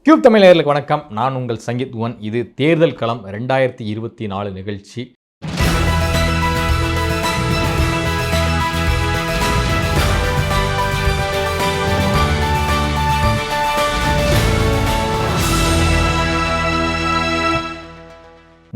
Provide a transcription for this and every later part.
Cube Tamil நேயர்களுக்கு வணக்கம். நான் உங்கள் சங்கீத் ஒன். இது தேர்தல் களம் 2024 நிகழ்ச்சி.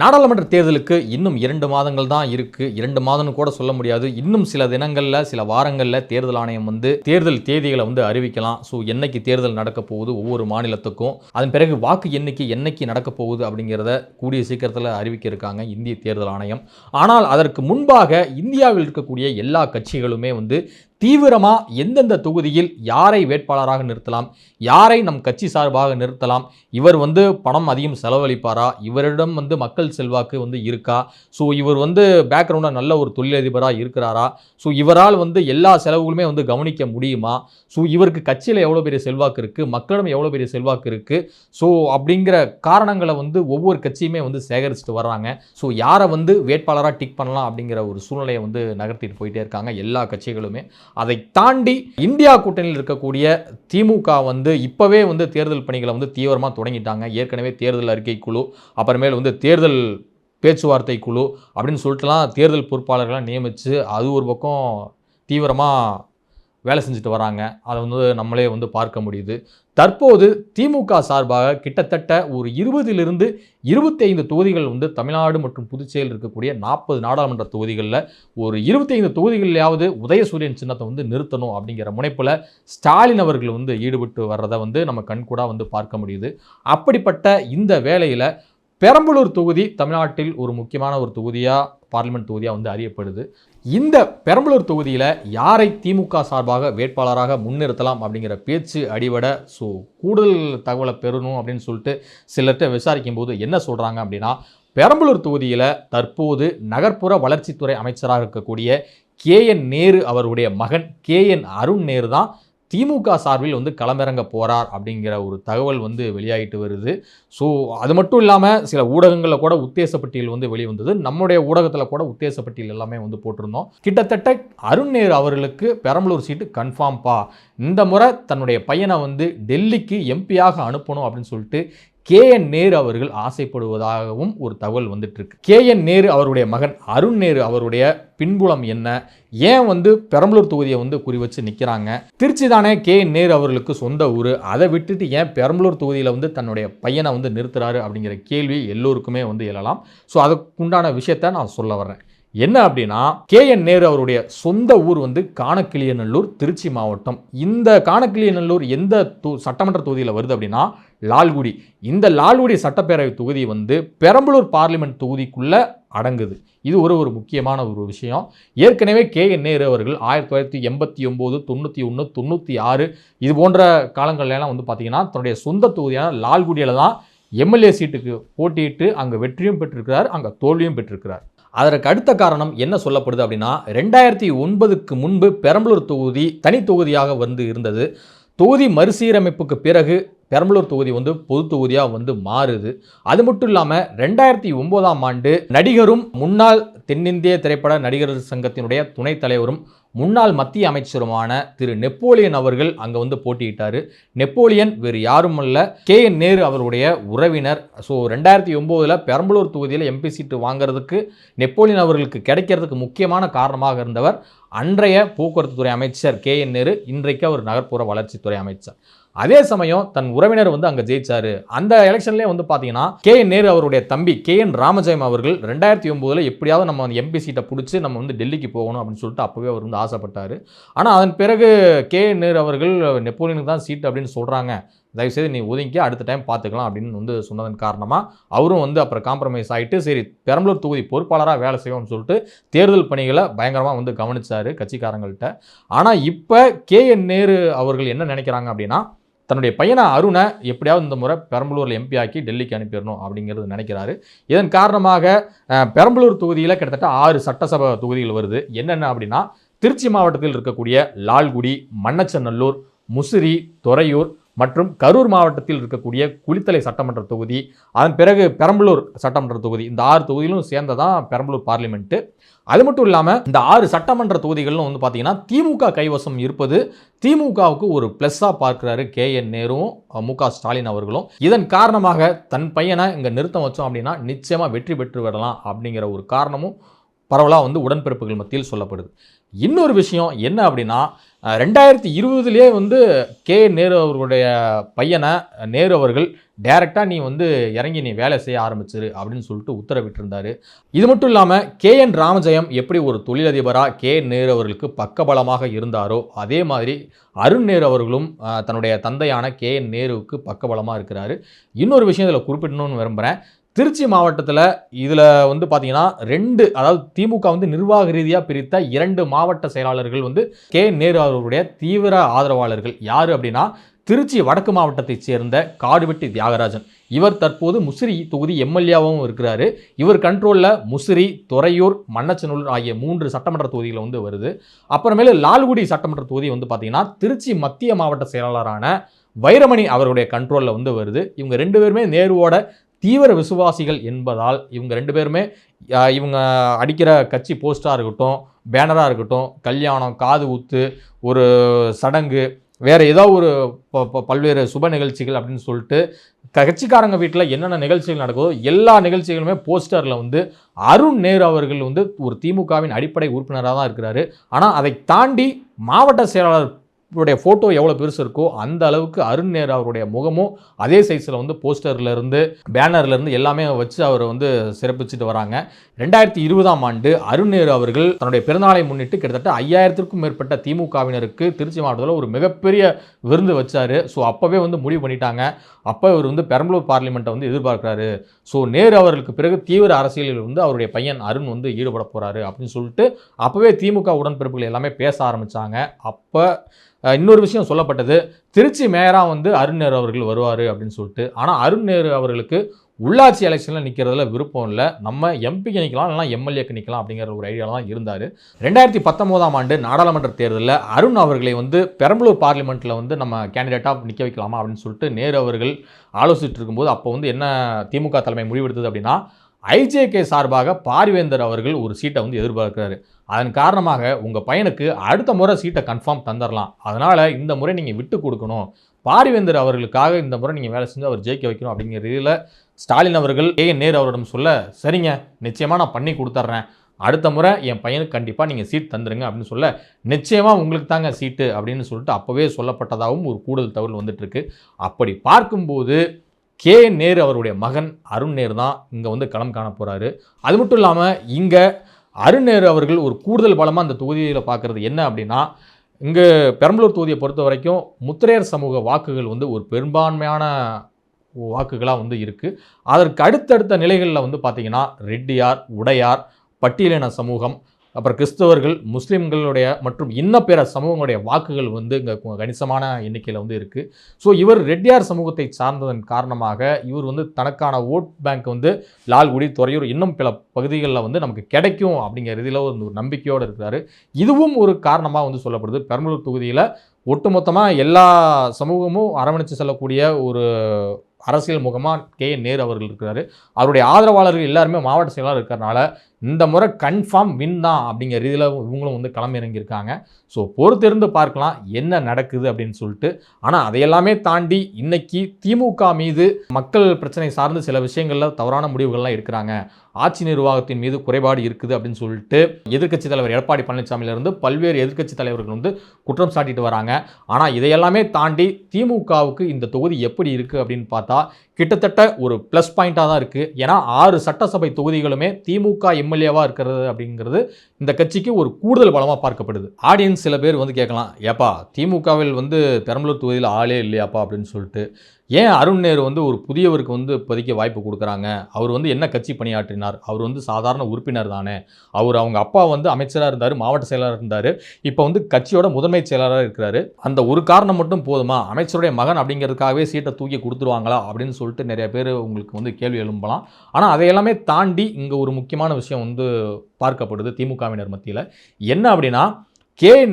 நாடாளுமன்ற தேர்தலுக்கு இன்னும் 2 மாதங்கள் தான் இருக்குது. 2 மாதம்னு கூட சொல்ல முடியாது. இன்னும் சில தினங்களில், சில வாரங்களில் தேர்தல் ஆணையம் தேர்தல் தேதிகளை அறிவிக்கலாம். ஸோ என்னைக்கு தேர்தல் நடக்க போகுது ஒவ்வொரு மாநிலத்துக்கும், அதன் பிறகு வாக்கு எண்ணிக்கை என்னைக்கு நடக்க போகுது அப்படிங்கிறத கூடிய சீக்கிரத்தில் அறிவிக்க இருக்காங்க இந்திய தேர்தல் ஆணையம். ஆனால் அதற்கு முன்பாக இந்தியாவில் இருக்கக்கூடிய எல்லா கட்சிகளுமே தீவிரமாக எந்தெந்த தொகுதியில் யாரை வேட்பாளராக நிறுத்தலாம், யாரை நம் கட்சி சார்பாக நிறுத்தலாம், இவர் பணம் அதிகம் செலவழிப்பாரா, இவரிடம் மக்கள் செல்வாக்கு இருக்கா, ஸோ இவர் பேக்ரவுண்டாக நல்ல ஒரு தொழிலதிபராக இருக்கிறாரா, ஸோ இவரால் எல்லா செலவுகளுமே கவனிக்க முடியுமா, ஸோ இவருக்கு கட்சியில் எவ்வளோ பெரிய செல்வாக்கு இருக்குது, மக்களிடம் எவ்வளோ பெரிய செல்வாக்கு இருக்குது, ஸோ அப்படிங்கிற காரணங்களை ஒவ்வொரு கட்சியுமே சேகரிச்சுட்டு வர்றாங்க. ஸோ யாரை வேட்பாளராக டிக் பண்ணலாம் அப்படிங்கிற ஒரு சூழ்நிலையை நகர்த்திட்டு போயிட்டே இருக்காங்க எல்லா கட்சிகளுமே. அதை தாண்டி இந்தியா கூட்டணியில் இருக்கக்கூடிய திமுக இப்பவே தேர்தல் பணிகளை தீவிரமாக தொடங்கிட்டாங்க. ஏற்கனவே தேர்தல் அறிக்கை குழு, அப்புறமேல் தேர்தல் பேச்சுவார்த்தை குழு அப்படின்னு சொல்லிட்டுலாம் தேர்தல் பொறுப்பாளர்களாக நியமித்து அது ஒரு பக்கம் தீவிரமாக வேலை செஞ்சுட்டு வராங்க. அதை நம்மளே பார்க்க முடியுது. தற்போது திமுக சார்பாக கிட்டத்தட்ட ஒரு 20லிருந்து 25 தொகுதிகள் தமிழ்நாடு மற்றும் புதுச்சேரியில் இருக்கக்கூடிய 40 நாடாளுமன்ற தொகுதிகளில் ஒரு 25 தொகுதிகளிலாவது உதயசூரியன் சின்னத்தை நிறுத்தணும் அப்படிங்கிற முனைப்பில் ஸ்டாலின் அவர்கள் ஈடுபட்டு வர்றதை நம்ம கண்கூடாக பார்க்க முடியுது. அப்படிப்பட்ட இந்த வேளையில் பெரம்பலூர் தொகுதி தமிழ்நாட்டில் ஒரு முக்கியமான ஒரு தொகுதியாக, பார்லிமெண்ட் தொகுதியாக அறியப்படுது. இந்த பெரம்பலூர் தொகுதியில் யாரை திமுக சார்பாக வேட்பாளராக முன்னிறுத்தலாம் அப்படிங்கிற பேச்சு அடிபட, ஸோ கூடுதல் தகவலை பெறணும் அப்படின்னு சொல்லிட்டு சிலர்கிட்ட விசாரிக்கும் போது என்ன சொல்கிறாங்க அப்படின்னா, பெரம்பலூர் தொகுதியில் தற்போது நகர்ப்புற வளர்ச்சித்துறை அமைச்சராக இருக்கக்கூடிய KN நேரு அவருடைய மகன் KN அருண் நேரு தான் திமுக சார்பில் களமிறங்க போகிறார் அப்படிங்கிற ஒரு தகவல் வெளியாகிட்டு வருது. ஸோ அது மட்டும் இல்லாமல் சில ஊடகங்களில் கூட உத்தேச பட்டியல் வெளிவந்தது. நம்முடைய ஊடகத்தில் கூட உத்தேச பட்டியல் எல்லாமே போட்டிருந்தோம். கிட்டத்தட்ட அருண் நேரு அவர்களுக்கு பெரம்பலூர் சீட்டு கன்ஃபார்ம்பா, இந்த முறை தன்னுடைய பையனை டெல்லிக்கு எம்பியாக அனுப்பணும் அப்படின்னு சொல்லிட்டு KN நேரு அவர்கள் ஆசைப்படுவதாகவும் ஒரு தகவல் வந்துட்டு இருக்கு. KN நேரு அவருடைய மகன் அருண் நேரு அவருடைய பின்புலம் என்ன, ஏன் பெரம்பலூர் தொகுதியை குறி வச்சு நிற்கிறாங்க, திருச்சி தானே KN நேரு அவர்களுக்கு சொந்த ஊர், அதை விட்டுட்டு ஏன் பெரம்பலூர் தொகுதியில் தன்னுடைய பையனை நிறுத்துறாரு அப்படிங்கிற கேள்வி எல்லோருக்குமே எழலாம். ஸோ அதுக்குண்டான விஷயத்த நான் சொல்ல வர்றேன். என்ன அப்படின்னா, KN நேரு அவருடைய சொந்த ஊர் காணக்கிளியநல்லூர், திருச்சி மாவட்டம். இந்த காணக்கிளியநல்லூர் எந்த சட்டமன்ற தொகுதியில் வருது அப்படின்னா லால்குடி. இந்த லால்குடி சட்டப்பேரவை தொகுதி பெரம்பலூர் பார்லிமெண்ட் தொகுதிக்குள்ள அடங்குது. இது ஒரு முக்கியமான ஒரு விஷயம். ஏற்கனவே KN நேரு அவர்கள் 1989, 91, 96 இது போன்ற காலங்கள்லாம் பார்த்தீங்கன்னா தன்னுடைய சொந்த தொகுதியான லால்குடியில் தான் MLA சீட்டுக்கு போட்டியிட்டு அங்கே வெற்றியும் பெற்றிருக்கிறார், அங்கே தோல்வியும் பெற்றிருக்கிறார். அதற்கு அடுத்த காரணம் என்ன சொல்லப்படுது அப்படின்னா, 2009க்கு முன்பு பெரம்பலூர் தொகுதி தனி தொகுதியாக இருந்தது. தொகுதி மறுசீரமைப்புக்கு பிறகு பெரம்பலூர் தொகுதி பொது தொகுதியாக மாறுது. அது மட்டும் இல்லாமல் 2009ஆம் ஆண்டு நடிகரும் முன்னாள் தென்னிந்திய திரைப்பட நடிகர் சங்கத்தினுடைய துணைத் தலைவரும் முன்னாள் மத்திய அமைச்சருமான திரு நெப்போலியன் அவர்கள் அங்கே போட்டியிட்டார். நெப்போலியன் வேறு யாரும் அல்ல, KN நேரு அவருடைய உறவினர். ஸோ 2009 பெரம்பலூர் தொகுதியில் MP சீட்டு வாங்கிறதுக்கு நெப்போலியன் அவர்களுக்கு கிடைக்கிறதுக்கு முக்கியமான காரணமாக இருந்தவர் அன்றைய போக்குவரத்து துறை அமைச்சர் KN நேரு, இன்றைக்கு அவர் நகர்ப்புற வளர்ச்சித்துறை அமைச்சர். அதே சமயம் தன் உறவினர் அங்கே ஜெயிச்சாரு. அந்த எலெக்ஷன்லேயே பார்த்தீங்கன்னா KN நேரு அவருடைய தம்பி KN ராமஜெயம் அவர்கள் 2009 எப்படியாவது நம்ம MP சீட்டை பிடிச்சி நம்ம டெல்லிக்கு போகணும் அப்படின்னு சொல்லிட்டு அப்போவே அவர் ஆசைப்பட்டார். ஆனால் அதன் பிறகு KN நேரு அவர்கள் நெப்போலியனுக்கு தான் சீட்டு அப்படின்னு சொல்கிறாங்க, தயவுசெய்து நீ ஒதுங்கி அடுத்த டைம் பார்த்துக்கலாம் அப்படின்னு சொன்னதன் காரணமாக அவரும் அப்புறம் காம்ப்ரமைஸ் ஆகிட்டு சரி பெரம்பலூர் தொகுதி பொறுப்பாளராக வேலை செய்வோம்னு சொல்லிட்டு தேர்தல் பணிகளை பயங்கரமாக கவனிச்சார் கட்சிக்காரங்கள்ட்ட. ஆனால் இப்போ KN நேரு அவர்கள் என்ன நினைக்கிறாங்க அப்படின்னா, தன்னுடைய பையனை அருணை எப்படியாவது இந்த முறை பெரம்பலூரில் MP ஆக்கி டெல்லிக்கு அனுப்பிடணும் அப்படிங்கிறது நினைக்கிறாரு. இதன் காரணமாக பெரம்பலூர் தொகுதியில் கிட்டத்தட்ட 6 சட்டசபை தொகுதிகள் வருது. என்னென்ன அப்படின்னா, திருச்சி மாவட்டத்தில் இருக்கக்கூடிய லால்குடி, மண்ணச்சநல்லூர், முசிறி, துறையூர், மற்றும் கரூர் மாவட்டத்தில் இருக்கக்கூடிய குளித்தலை சட்டமன்ற தொகுதி, அதன் பிறகு பெரம்பலூர் சட்டமன்ற தொகுதி, இந்த 6 தொகுதியிலும் சேர்ந்ததான் பெரம்பலூர் பார்லிமெண்ட். அது மட்டும் இல்லாமல் இந்த 6 சட்டமன்ற தொகுதிகளும் வந்து பார்த்தீங்கன்னா திமுக கைவசம் இருப்பது திமுகவுக்கு ஒரு ப்ளஸ்ஸாக பார்க்கிறாரு KN நேருவும் மு.க. ஸ்டாலின் அவர்களும். இதன் காரணமாக தன் பையனை இங்கே நிறுத்தம் வச்சோம் அப்படின்னா நிச்சயமாக வெற்றி பெற்று விடலாம் அப்படிங்கிற ஒரு காரணமும் பரவலாக வந்து உடன்பிறப்புகள் மத்தியில் சொல்லப்படுது. இன்னொரு விஷயம் என்ன அப்படின்னா 2020 வந்து நேரு அவர்களுடைய பையனை நேரு அவர்கள் டைரெக்டாக நீ வந்து இறங்கி நீ வேலை செய்ய ஆரம்பிச்சிரு அப்படின்னு சொல்லிட்டு உத்தரவிட்டிருந்தாரு. இது மட்டும் இல்லாமல் KN ராமஜெயம் எப்படி ஒரு தொழிலதிபராக நேரு அவர்களுக்கு பக்கபலமாக இருந்தாரோ அதே மாதிரி அருண் நேரு அவர்களும் தன்னுடைய தந்தையான நேருவுக்கு பக்கபலமாக இருக்கிறாரு. இன்னொரு விஷயம் இதில் குறிப்பிடணும்னு விரும்புகிறேன். திருச்சி மாவட்டத்தில் இதில் வந்து பார்த்தீங்கன்னா 2, அதாவது திமுக வந்து நிர்வாக ரீதியாக பிரித்த 2 மாவட்ட செயலாளர்கள் வந்து நேரு அவர்களுடைய தீவிர ஆதரவாளர்கள். யார் அப்படின்னா திருச்சி வடக்கு மாவட்டத்தைச் சேர்ந்த காடுவெட்டி தியாகராஜன். இவர் தற்போது முசிறி தொகுதி MLAவும் இருக்கிறாரு. இவர் கண்ட்ரோலில் முசிறி, துறையூர், மண்ணச்சநல்லூர் ஆகிய 3 சட்டமன்ற தொகுதிகள் வந்து வருது. அப்புறமேலு லால்குடி சட்டமன்ற தொகுதி வந்து பார்த்தீங்கன்னா திருச்சி மத்திய மாவட்ட செயலாளரான வைரமணி அவருடைய கண்ட்ரோலில் வந்து வருது. இவங்க 2 பேருமே நேருவோட தீவிர விசுவாசிகள் என்பதால் இவங்க 2 பேருமே இவங்க அடிக்கிற கட்சி போஸ்டாக இருக்கட்டும், பேனராக இருக்கட்டும், கல்யாணம், காது ஊத்து, ஒரு சடங்கு, வேறு ஏதோ ஒரு பல்வேறு சுப நிகழ்ச்சிகள் அப்படின்னு சொல்லிட்டு கட்சிக்காரங்க வீட்டில் என்னென்ன நிகழ்ச்சிகள் நடக்குதோ எல்லா நிகழ்ச்சிகளுமே போஸ்டரில் வந்து அருண் நேரு அவர்கள் வந்து ஒரு திமுகவின் அடிப்படை உறுப்பினராக தான் இருக்கிறாரு. ஆனால் அதை தாண்டி மாவட்ட செயலாளர் ஃபோட்டோ எவ்வளோ பெருசு இருக்கோ அந்த அளவுக்கு அருண் நேரு அவருடைய முகமும் அதே சைஸில் வந்து போஸ்டர்லேருந்து பேனர்லேருந்து எல்லாமே வச்சு அவர் வந்து சிறப்பிச்சுட்டு வராங்க. 2020ஆம் ஆண்டு அருண் நேரு அவர்கள் தன்னுடைய பிறந்தநாளை முன்னிட்டு கிட்டத்தட்ட 5000க்கும் மேற்பட்ட திமுகவினருக்கு திருச்சி மாவட்டத்தில் ஒரு மிகப்பெரிய விருந்து வச்சார். ஸோ அப்போவே வந்து முடிவு பண்ணிட்டாங்க. அப்போ இவர் வந்து பெரம்பலூர் பார்லிமெண்ட்டை வந்து எதிர்பார்க்குறாரு. ஸோ நேரு அவர்களுக்கு பிறகு தீவிர அரசியலில் வந்து அவருடைய பையன் அருண் வந்து ஈடுபட போகிறாரு அப்படின்னு சொல்லிட்டு அப்போவே திமுக உடன்பிறப்புகள் எல்லாமே பேச ஆரம்பித்தாங்க. அப்போ இன்னொரு விஷயம் சொல்லப்பட்டது, திருச்சி மேயராக வந்து அருண் நேரு அவர்கள் வருவார் அப்படின்னு சொல்லிட்டு. ஆனால் அருண் நேரு அவர்களுக்கு உள்ளாட்சி எலெக்ஷனில் நிற்கிறதுல விருப்பம் இல்லை, நம்ம எம்பிக்கு நிற்கலாம் இல்லைனா MLAக்கு நிற்கலாம் அப்படிங்கிற ஒரு ஐடியா தான் இருந்தார். 2019ஆம் ஆண்டு நாடாளுமன்ற தேர்தலில் அருண் அவர்களை வந்து பெரம்பலூர் பார்லிமெண்ட்டில் வந்து நம்ம கேண்டிடேட்டாக நிற்க வைக்கலாமா அப்படின்னு சொல்லிட்டு நேரு அவர்கள் ஆலோசிச்சுட்டு இருக்கும்போது அப்போ வந்து என்ன திமுக தலைமை முடிவெடுத்தது அப்படின்னா IJK சார்பாக பாரிவேந்தர் அவர்கள் ஒரு சீட்டை வந்து எதிர்பார்க்கிறாரு. அதன் காரணமாக உங்கள் பையனுக்கு அடுத்த முறை சீட்டை கன்ஃபார்ம் தந்துடலாம், அதனால் இந்த முறை நீங்கள் விட்டு கொடுக்கணும், பாரிவேந்தர் அவர்களுக்காக இந்த முறை நீங்கள் வேலை செஞ்சு அவர் ஜெயிக்க வைக்கணும் அப்படிங்கிற ரீதியில் ஸ்டாலின் அவர்கள் நேரு அவரிடம் சொல்ல, சரிங்க நிச்சயமாக நான் பண்ணி கொடுத்துட்றேன், அடுத்த முறை என் பையனுக்கு கண்டிப்பாக நீங்கள் சீட் தந்துடுங்க அப்படின்னு சொல்ல, நிச்சயமாக உங்களுக்கு தாங்க சீட்டு அப்படின்னு சொல்லிட்டு அப்போவே சொல்லப்பட்டதாகவும் ஒரு கூடுதல் தகவல் வந்துட்டுருக்கு. அப்படி பார்க்கும்போது நேரு அவருடைய மகன் அருண் நேரு தான் இங்கே வந்து களம் காண போகிறாரு. அது மட்டும் இல்லாமல் இங்கே அருண் நேரு அவர்கள் ஒரு கூடுதல் பலமாக அந்த தொகுதியில் பார்க்குறது என்ன அப்படின்னா, இங்கே பெரம்பலூர் தொகுதியை பொறுத்த வரைக்கும் முத்திரையர் சமூக வாக்குகள் வந்து ஒரு பெரும்பான்மையான வாக்குகளாக வந்து இருக்குது. அதற்கு அடுத்தடுத்த நிலைகளில் வந்து பார்த்திங்கன்னா ரெட்டியார், உடையார், பட்டியலின சமூகம், அப்புறம் கிறிஸ்தவர்கள், முஸ்லீம்களுடைய மற்றும் இன்ன பிற சமூகங்களுடைய வாக்குகள் வந்து இங்கே கணிசமான எண்ணிக்கையில் வந்து இருக்குது. ஸோ இவர் ரெட்டியார் சமூகத்தை சார்ந்ததன் காரணமாக இவர் வந்து தனக்கான ஓட் பேங்க் வந்து லால்குடி, துறையூர் இன்னும் பல பகுதிகளில் வந்து நமக்கு கிடைக்கும் அப்படிங்கிற இதில் ஒரு நம்பிக்கையோடு இருக்கிறாரு. இதுவும் ஒரு காரணமாக வந்து சொல்லப்படுது. பெரம்பலூர் தொகுதியில் ஒட்டுமொத்தமாக எல்லா சமூகமும் அரவணைச்சு செல்லக்கூடிய ஒரு அரசியல் முகமாக நேரு அவர்கள் இருக்கிறாரு. அவருடைய ஆதரவாளர்கள் எல்லாருமே மாவட்ட செயலாளர் இருக்கிறனால இந்த முறை கன்ஃபார்ம் வின் தான் அப்படிங்கிற ரீதியில் இவங்களும் வந்து களமிறங்கியிருக்காங்க. ஸோ பொறுத்திருந்து பார்க்கலாம் என்ன நடக்குது அப்படின்னு சொல்லிட்டு. ஆனால் அதையெல்லாமே தாண்டி இன்னைக்கு திமுக மீது மக்கள் பிரச்சனை சார்ந்து சில விஷயங்களில் தவறான முடிவுகள்லாம் எடுக்கிறாங்க, ஆட்சி நிர்வாகத்தின் மீது குறைபாடு இருக்குது அப்படின்னு சொல்லிட்டு எதிர்க்கட்சி தலைவர் எடப்பாடி பழனிசாமியிலிருந்து பல்வேறு எதிர்க்கட்சி தலைவர்கள் வந்து குற்றம் சாட்டிட்டு வராங்க. ஆனால் இதையெல்லாமே தாண்டி திமுகவுக்கு இந்த தொகுதி எப்படி இருக்குது அப்படின்னு பார்த்தா கிட்டத்தட்ட ஒரு ப்ளஸ் பாயிண்ட்டாக தான் இருக்குது. ஏன்னா 6 சட்டசபை தொகுதிகளுமே திமுக MLAவாக இருக்கிறது அப்படிங்கிறது இந்த கட்சிக்கு ஒரு கூடுதல் பலமாக பார்க்கப்படுது. ஆடியன்ஸ் சில பேர் வந்து கேட்கலாம், ஏப்பா திமுகவில் வந்து பெரம்பலூர் தொகுதியில் ஆளே இல்லையாப்பா அப்படின்னு சொல்லிட்டு. ஏன் அருண் நேரு வந்து ஒரு புதியவருக்கு வந்து இப்போதைக்கு வாய்ப்பு கொடுக்குறாங்க? அவர் வந்து என்ன கட்சி பணியாற்றினார்? அவர் வந்து சாதாரண உறுப்பினர் தானே. அவங்க அப்பா வந்து அமைச்சராக இருந்தார், மாவட்ட செயலாளர் இருந்தார், இப்போ வந்து கட்சியோட முதன்மை செயலாளராக இருக்கிறாரு. அந்த ஒரு காரணம் மட்டும் போதுமா? அமைச்சருடைய மகன் அப்படிங்கிறதுக்காகவே சீட்டை தூக்கி கொடுத்துருவாங்களா அப்படின்னு சொல்லிட்டு நிறைய பேர் உங்களுக்கு வந்து கேள்வி எழும்பலாம். ஆனால் அதையெல்லாமே தாண்டி இங்கே ஒரு முக்கியமான விஷயம் வந்து பார்க்கப்படுது திமுகவினர் மத்தியில். என்ன அப்படின்னா,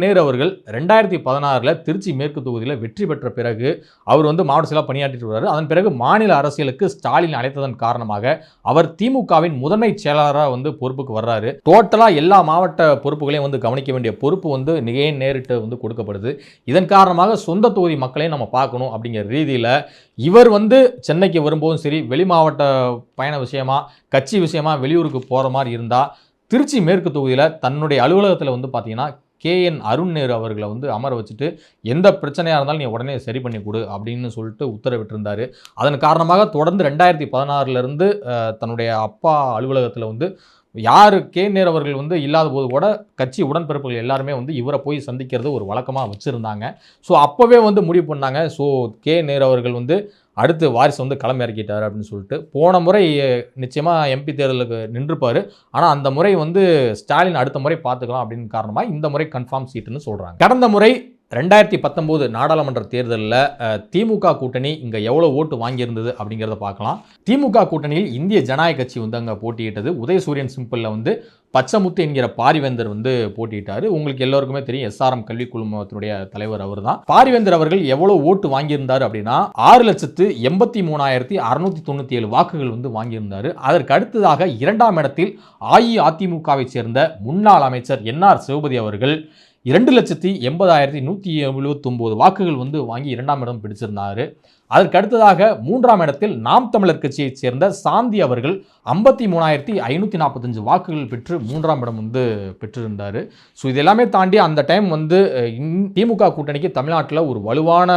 நேரு அவர்கள் 2016 திருச்சி மேற்கு தொகுதியில் வெற்றி பெற்ற பிறகு அவர் வந்து மாவட்ட செயலாளர் பணியாற்றிட்டு வர்றாரு. அதன் பிறகு மாநில அரசியலுக்கு ஸ்டாலின் அழைத்ததன் காரணமாக அவர் திமுகவின் முதன்மை செயலாளராக வந்து பொறுப்புக்கு வர்றாரு. டோட்டலா எல்லா மாவட்ட பொறுப்புகளையும் வந்து கவனிக்க வேண்டிய பொறுப்பு வந்து நேருட்டு வந்து கொடுக்கப்படுது. இதன் காரணமாக சொந்த தொகுதி மக்களையும் நம்ம பார்க்கணும் அப்படிங்கிற ரீதியில் இவர் வந்து சென்னைக்கு வரும்போதும் சரி, வெளி மாவட்ட பயண விஷயமா, கட்சி விஷயமா வெளியூருக்கு போகிற மாதிரி இருந்தால் திருச்சி மேற்கு தொகுதியில் தன்னுடைய அலுவலகத்தில் வந்து பார்த்தீங்கன்னா அருண் நேரு அவர்களை வந்து அமர வச்சுட்டு எந்த பிரச்சனையாக இருந்தாலும் நீ உடனே சரி பண்ணி கொடு அப்படின்னு சொல்லிட்டு உத்தரவிட்டிருந்தார். அதன் காரணமாக தொடர்ந்து 2016 தன்னுடைய அப்பா அலுவலகத்தில் வந்து யார் நேரு அவர்கள் வந்து இல்லாத போது கூட கட்சி உடன்பிறப்புகள் எல்லாருமே வந்து இவரை போய் சந்திக்கிறது ஒரு வழக்கமாக வச்சுருந்தாங்க. ஸோ அப்போவே வந்து முடிவு பண்ணாங்க. ஸோ நேரு அவர்கள் வந்து அடுத்து வாரிசு வந்து களம் இறக்கிட்டார் அப்படின்னு சொல்லிட்டு போன முறை நிச்சயமாக எம்பி தேர்தலுக்கு நின்றுப்பார். ஆனால் அந்த முறை வந்து ஸ்டாலின் அடுத்த முறை பார்த்துக்கலாம் அப்படின்னு காரணமாக இந்த முறை கன்ஃபார்ம் சீட்டுன்னு சொல்கிறாங்க. கடந்த முறை 2019 நாடாளுமன்ற தேர்தலில் திமுக கூட்டணி இங்கே எவ்வளோ ஓட்டு வாங்கியிருந்தது அப்படிங்கிறத பார்க்கலாம். திமுக கூட்டணியில் இந்திய ஜனநாயக கட்சி வந்து அங்கே போட்டியிட்டது. உதயசூரியன் சிம்பிளில் வந்து பச்சமுத்து என்கிற பாரிவேந்தர் வந்து போட்டியிட்டார். உங்களுக்கு எல்லோருக்குமே தெரியும், SRM கல்வி குழுமத்தினுடைய தலைவர் அவர் தான். பாரிவேந்தர் அவர்கள் எவ்வளோ ஓட்டு வாங்கியிருந்தார் அப்படின்னா 6,83,697 வாக்குகள் வந்து வாங்கியிருந்தார். அதற்கு அடுத்ததாக 2ஆம் இடத்தில் அஇஅதிமுகவை சேர்ந்த முன்னாள் அமைச்சர் NR சிவபதி அவர்கள் 2,80,179 வாக்குகள் வந்து வாங்கி 2ஆம் இடம் பிடிச்சிருந்தார். அதற்கு அடுத்ததாக 3ஆம் இடத்தில் நாம் தமிழர் கட்சியைச் சேர்ந்த சாந்தி அவர்கள் 53,545 வாக்குகள் பெற்று 3ஆம் இடம் வந்து பெற்றிருந்தார். ஸோ இது எல்லாமே தாண்டி அந்த டைம் வந்து திமுக கூட்டணிக்கு தமிழ்நாட்டில் ஒரு வலுவான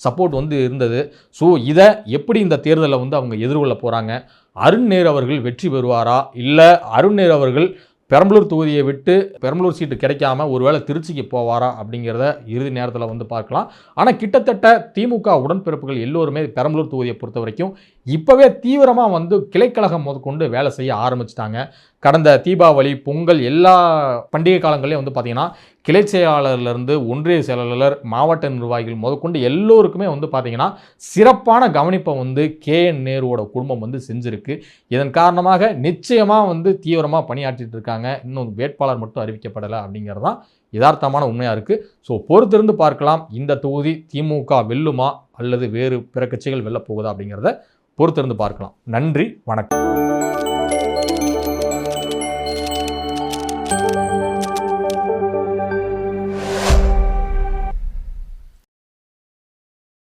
சப்போர்ட் வந்து இருந்தது. ஸோ இதை எப்படி இந்த தேர்தலில் வந்து அவங்க எதிர்கொள்ள போகிறாங்க? அருண் நேரு அவர்கள் வெற்றி பெறுவாரா, இல்லை அருண் நேரு அவர்கள் பெரம்பலூர் தொகுதியை விட்டு பெரம்பலூர் சீட்டு கிடைக்காம ஒருவேளை திருச்சிக்கு போவாரா அப்படிங்கிறத இறுதி நேரத்தில் வந்து பார்க்கலாம். ஆனால் கிட்டத்தட்ட திமுக உடன்பிறப்புகள் எல்லோருமே பெரம்பலூர் தொகுதியை பொறுத்த வரைக்கும் இப்போவே தீவிரமாக வந்து கிளைக்கழகம் முதற்கொண்டு வேலை செய்ய ஆரம்பிச்சிட்டாங்க. கடந்த தீபாவளி, பொங்கல் எல்லா பண்டிகை காலங்களையும் வந்து பார்த்திங்கன்னா கிளை செயலாளர்லேருந்து ஒன்றிய செயலாளர், மாவட்ட நிர்வாகிகள் முதற்கொண்டு எல்லோருக்குமே வந்து பார்த்திங்கன்னா சிறப்பான கவனிப்பை வந்து நேருவோட குடும்பம் வந்து செஞ்சுருக்கு. இதன் காரணமாக நிச்சயமாக வந்து தீவிரமாக பணியாற்றிட்டு இருக்காங்க. இன்னும் வேட்பாளர் மட்டும் அறிவிக்கப்படலை அப்படிங்கிறது தான் யதார்த்தமான உண்மையாக இருக்குது. ஸோ பொறுத்திருந்து பார்க்கலாம், இந்த தொகுதி திமுக வெல்லுமா அல்லது வேறு பிற கட்சிகள் வெல்ல போகுதா அப்படிங்கிறத பொறுத்திருந்து பார்க்கலாம். நன்றி, வணக்கம்.